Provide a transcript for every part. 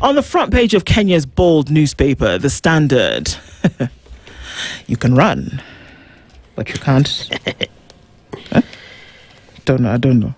On the front page of Kenya's bold newspaper, The Standard. You can run, but you can't. Huh? I don't know.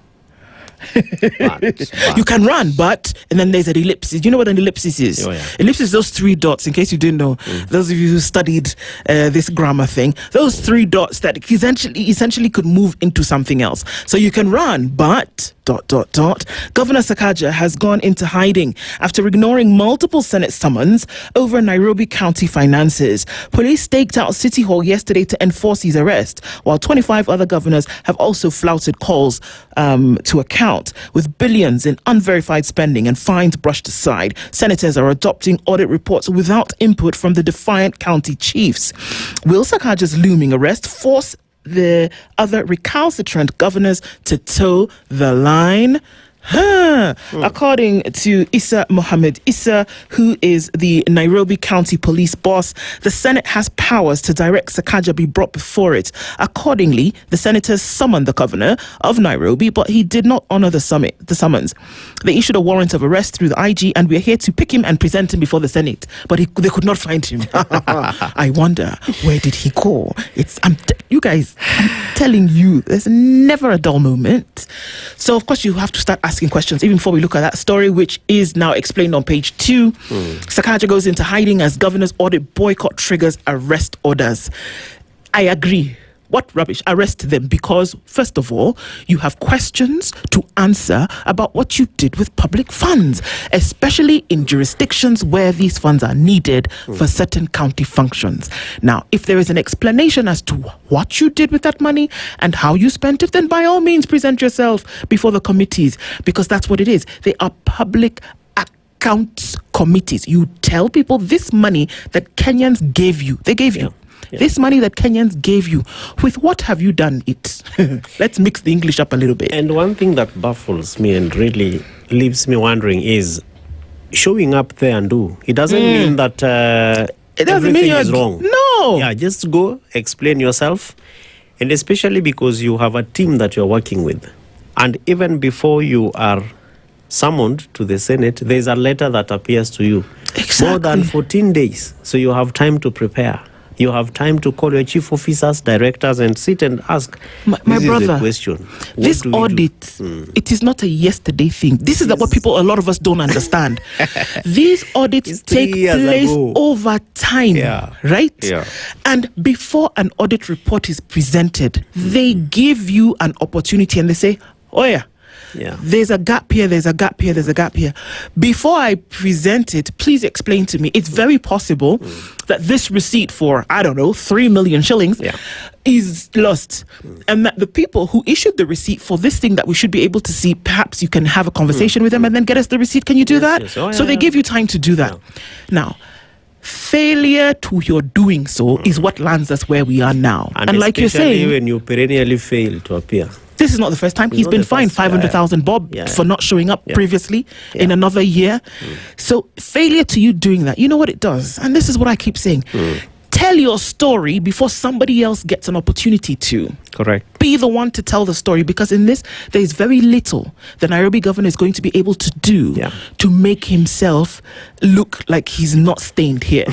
You can run, but, and then there's an ellipsis. Do you know what an ellipsis is? Oh, yeah. Ellipsis is those 3 dots, in case you didn't know. Those of you who studied this grammar thing, those 3 dots that essentially could move into something else. So you can run, but ... Governor Sakaja has gone into hiding after ignoring multiple Senate summons over Nairobi County finances. Police staked out City Hall yesterday to enforce his arrest, while 25 other governors have also flouted calls to account. With billions in unverified spending and fines brushed aside, senators are adopting audit reports without input from the defiant county chiefs. Will Sakaja's looming arrest force the other recalcitrant governors to toe the line? According to Issa Mohammed Issa, who is the Nairobi County Police boss, the Senate has powers to direct Sakaja be brought before it. Accordingly, the senators summoned the governor of Nairobi, but he did not honor the summons. They issued a warrant of arrest through the IG, and we're here to pick him and present him before the Senate. But they could not find him. I wonder, where did he go? You guys, I'm telling you, there's never a dull moment. So, of course, you have to start asking questions even before we look at that story, which is now explained on page 2. Sakaja goes into hiding as governor's audit boycott triggers arrest orders. I agree. What rubbish? Arrest them, because first of all, you have questions to answer about what you did with public funds, especially in jurisdictions where these funds are needed for certain county functions. Now, if there is an explanation as to what you did with that money and how you spent it, then by all means present yourself before the committees, because that's what it is. They are public accounts committees. You tell people this money that Kenyans gave you, they gave you. Yeah. This money that Kenyans gave you, with what have you done it? Let's mix the English up a little bit. And one thing that baffles me and really leaves me wondering is showing up there and do. It doesn't mean that it doesn't mean is wrong. No. Yeah, just go, explain yourself. And especially because you have a team that you're working with. And even before you are summoned to the Senate, there's a letter that appears to you. Exactly. More than 14 days. So you have time to prepare. You have time to call your chief officers, directors, and sit and ask. My this brother, is the question. This audit, it is not a yesterday thing. This is what a lot of us don't understand. These audits take place over time, right? Yeah. And before an audit report is presented, they give you an opportunity and they say, oh yeah, there's a gap here, there's a gap here, there's a gap here. Before I present it, please explain to me. It's very possible that this receipt for, 3 million shillings is lost. And that the people who issued the receipt for this thing that we should be able to see, perhaps you can have a conversation with them and then get us the receipt. Can you do that? Yes. Oh, so they give you time to do that. Now, failure to your doing so is what lands us where we are now. And like you're saying, when you perennially fail to appear. This is not the first time. He's been fined 500,000 bob for not showing up previously in another year. So failure to you doing that, you know what it does? And this is what I keep saying. Tell your story before somebody else gets an opportunity to. Correct. Be the one to tell the story, because in this, there is very little the Nairobi governor is going to be able to do to make himself look like he's not stained here.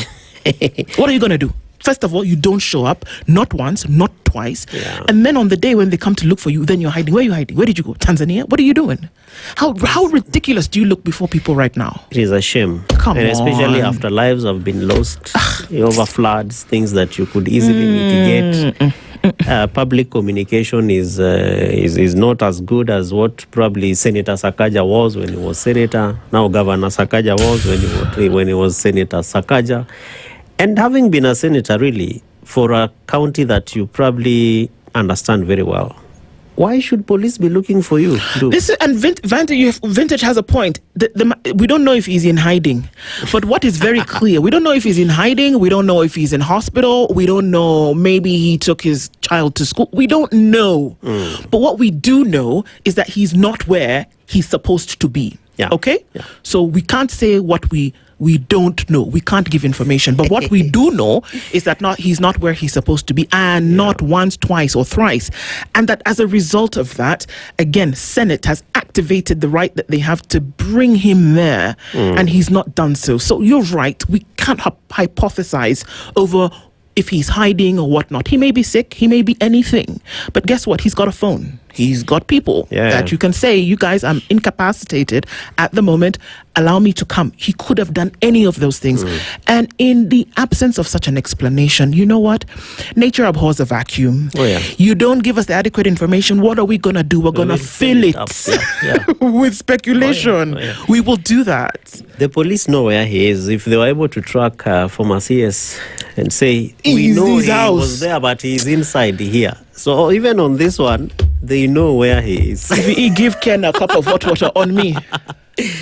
What are you going to do? First of all, you don't show up, not once, not twice. And then on the day when they come to look for you, then you're hiding. Where are you hiding? Where did you go? Tanzania? What are you doing? How ridiculous do you look before people right now? It is a shame. Come on. Especially after lives have been lost over floods, things that you could easily mitigate. Public communication is not as good as what probably Senator Sakaja was when he was senator. Now Governor Sakaja was when he was Senator Sakaja. And having been a senator, really, for a county that you probably understand very well, why should police be looking for you? Vintage has a point. We don't know if he's in hiding. But what is very clear, we don't know if he's in hiding. We don't know if he's in hospital. We don't know. Maybe he took his child to school. We don't know. But what we do know is that he's not where he's supposed to be. Yeah. Okay? Yeah. So we can't say what we don't know. We can't give information. But what we do know is that he's not where he's supposed to be, and not once, twice, or thrice. And that as a result of that, again, Senate has activated the right that they have to bring him there, and he's not done so. So you're right. We can't hypothesize over if he's hiding or whatnot. He may be sick. He may be anything. But guess what? He's got a phone. He's got people that you can say, you guys, I'm incapacitated at the moment. Allow me to come. He could have done any of those things. And in the absence of such an explanation, you know what? Nature abhors a vacuum. You don't give us the adequate information. What are we going to do? We're going to fill it with speculation. We will do that. The police know where he is. If they were able to track former CS and say, we know he was there, but he's inside here. So even on this one, they know where he is. If he give Ken a cup of hot water on me,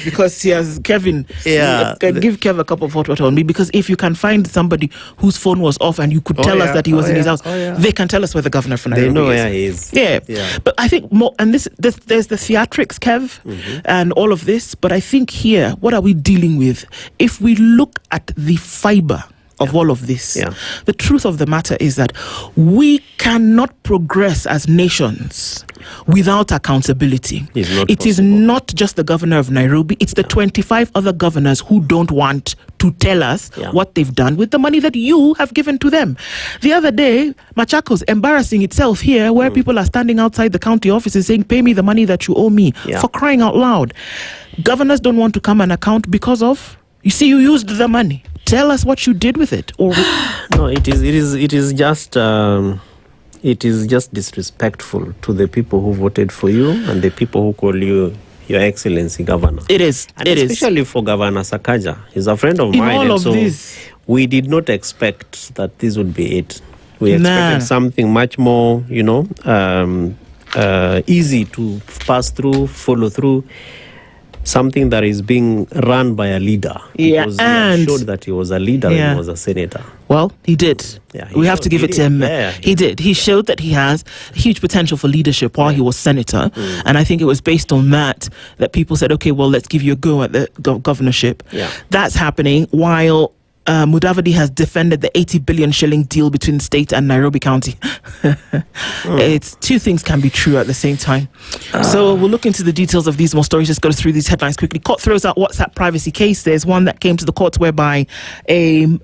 because he has Kevin, give Kev a cup of hot water on me, because if you can find somebody whose phone was off and you could tell us that he was in his house, they can tell us where the governor for Nairobi is. They know where he is. Yeah. But I think more, and there's the theatrics, Kev, and all of this, but I think here, what are we dealing with? If we look at the fiber of all of this, the truth of the matter is that we cannot progress as nations without accountability. It is not just the governor of Nairobi, it's the 25 other governors who don't want to tell us what they've done with the money that you have given to them. The other day, Machako's embarrassing itself here, where people are standing outside the county offices saying, pay me the money that you owe me, for crying out loud. Governors don't want to come and account because of, you see, you used the money. Tell us what you did with it. Or no, it is just disrespectful to the people who voted for you and the people who call you Your Excellency Governor. It is. And especially for Governor Sakaja. He's a friend of mine. All of this, we did not expect that this would be it. We expected something much more, easy to pass through, follow through. Something that is being run by a leader. Because he showed that he was a leader when he was a senator. Well, he did. We have to give it to him. He did. He showed that he has huge potential for leadership while he was senator. And I think it was based on that people said, okay, well, let's give you a go at the governorship. That's happening while Mudavadi has defended the 80 billion shilling deal between state and Nairobi County. It's two things can be true at the same time. So we'll look into the details of these more stories. Just go through these headlines quickly. Court throws out WhatsApp privacy case. There's one that came to the court whereby a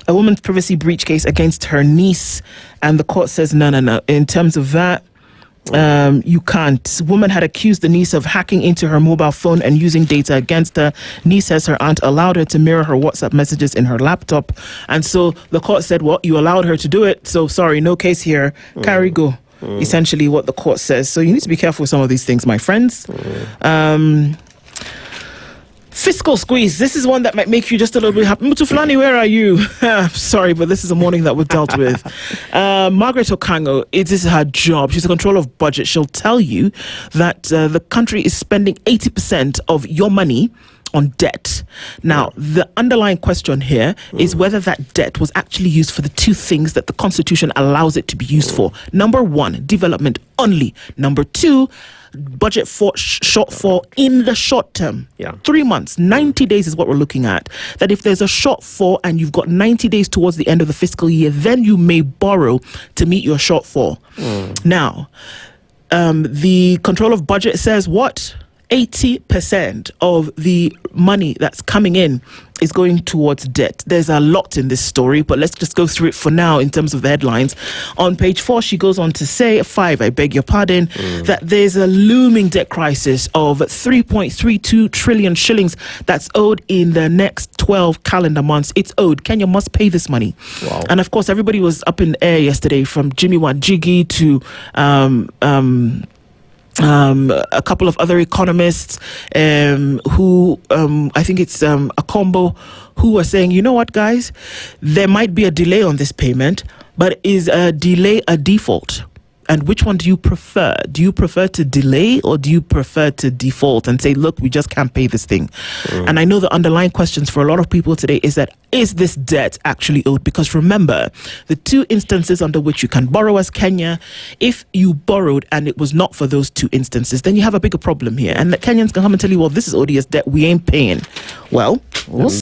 woman's privacy breach case against her niece, and the court says no. In terms of that, you can't. Woman had accused the niece of hacking into her mobile phone and using data against her. Niece says her aunt allowed her to mirror her WhatsApp messages in her laptop, and so the court said, well, you allowed her to do it, so sorry, no case here, carry go. Essentially what the court says. So you need to be careful with some of these things, my friends. Fiscal squeeze. This is one that might make you just a little bit happy. Mutufulani, where are you? Sorry, but this is a morning that we've dealt with. Margaret Okango, it is her job. She's a controller of budget. She'll tell you that the country is spending 80% of your money on debt. Now, the underlying question here is whether that debt was actually used for the two things that the Constitution allows it to be used for. Number one, development only. Number two, budget for shortfall in the short term. 3 months, 90 days is what we're looking at. That if there's a shortfall and you've got 90 days towards the end of the fiscal year, then you may borrow to meet your shortfall. Now, the control of budget says what? 80% of the money that's coming in is going towards debt. There's a lot in this story, but let's just go through it for now in terms of the headlines. On page 4, she goes on to say, 5, I beg your pardon, that there's a looming debt crisis of 3.32 trillion shillings that's owed in the next 12 calendar months. It's owed. Kenya must pay this money. And of course, everybody was up in the air yesterday, from Jimmy Wanjigi to a couple of other economists who I think it's a combo, who are saying, you know what, guys, there might be a delay on this payment, but is a delay a default? And which one do you prefer? Do you prefer to delay, or do you prefer to default and say, look, we just can't pay this thing? And I know the underlying questions for a lot of people today is that, is this debt actually owed? Because remember, the two instances under which you can borrow as Kenya, if you borrowed and it was not for those two instances, then you have a bigger problem here. And the Kenyans can come and tell you, well, this is ODS debt, we ain't paying. Well, we'll